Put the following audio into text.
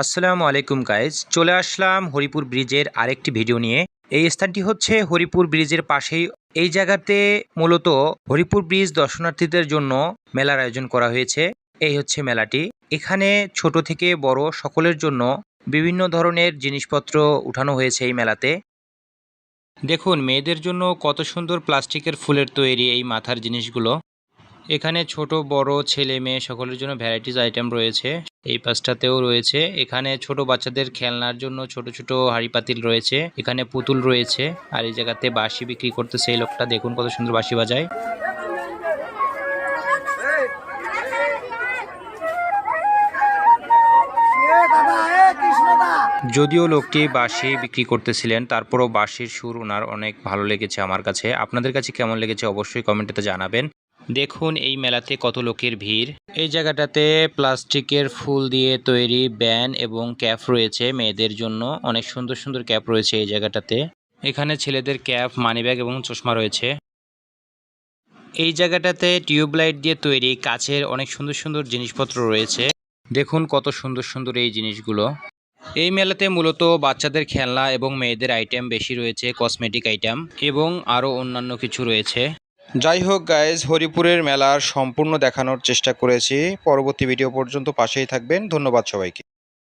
আসসালামু আলাইকুম গাইজ, চলে আসলাম হরিপুর ব্রিজের আরেকটি ভিডিও নিয়ে। এই স্থানটি হচ্ছে হরিপুর ব্রিজের পাশেই। এই জায়গাতে মূলত হরিপুর ব্রিজ দর্শনার্থীদের জন্য মেলার আয়োজন করা হয়েছে। এই হচ্ছে মেলাটি। এখানে ছোট থেকে বড় সকলের জন্য বিভিন্ন ধরনের জিনিসপত্র উঠানো হয়েছে এই মেলাতে। দেখুন মেয়েদের জন্য কত সুন্দর প্লাস্টিকের ফুলের তৈরি এই মাথার জিনিসগুলো। এখানে ছোট বড় ছেলে মেয়ে সকলের জন্য ভ্যারাইটিস আইটেম রয়েছে। এই পাশটাতেও রয়েছে। এখানে ছোট বাচ্চাদের খেলনার জন্য ছোট ছোট হাঁড়ি পাতিল রয়েছে। এখানে পুতুল রয়েছে। আর এই জায়গাতে বাঁশি বিক্রি করতেছে এই লোকটা। দেখুন কত সুন্দর বাঁশি বাজায়। যদিও লোকটি বাঁশি বিক্রি করতেছিলেন, তারপরও বাঁশির সুর ওনার অনেক ভালো লেগেছে আমার কাছে। আপনাদের কাছে কেমন লেগেছে অবশ্যই কমেন্টেতে জানাবেন। দেখুন এই মেলাতে কত লোকের ভিড়। এই জায়গাটাতে প্লাস্টিকের ফুল দিয়ে তৈরি ব্যান এবং ক্যাপ রয়েছে মেয়েদের জন্য। অনেক সুন্দর সুন্দর ক্যাপ রয়েছে এই জায়গাটাতে। এখানে ছেলেদের ক্যাপ, মানিব্যাগ এবং চশমা রয়েছে। এই জায়গাটাতে টিউবলাইট দিয়ে তৈরি কাচের অনেক সুন্দর সুন্দর জিনিসপত্র রয়েছে। দেখুন কত সুন্দর সুন্দর এই জিনিসগুলো। এই মেলাতে মূলত বাচ্চাদের খেলনা এবং মেয়েদের আইটেম বেশি রয়েছে, কসমেটিক আইটেম এবং আরও অন্যান্য কিছু রয়েছে। যাই হোক গাইজ, হরিপুরের মেলার সম্পূর্ণ দেখানোর চেষ্টা করেছি। পরবর্তী ভিডিও পর্যন্ত পাশেই থাকবেন। ধন্যবাদ সবাইকে।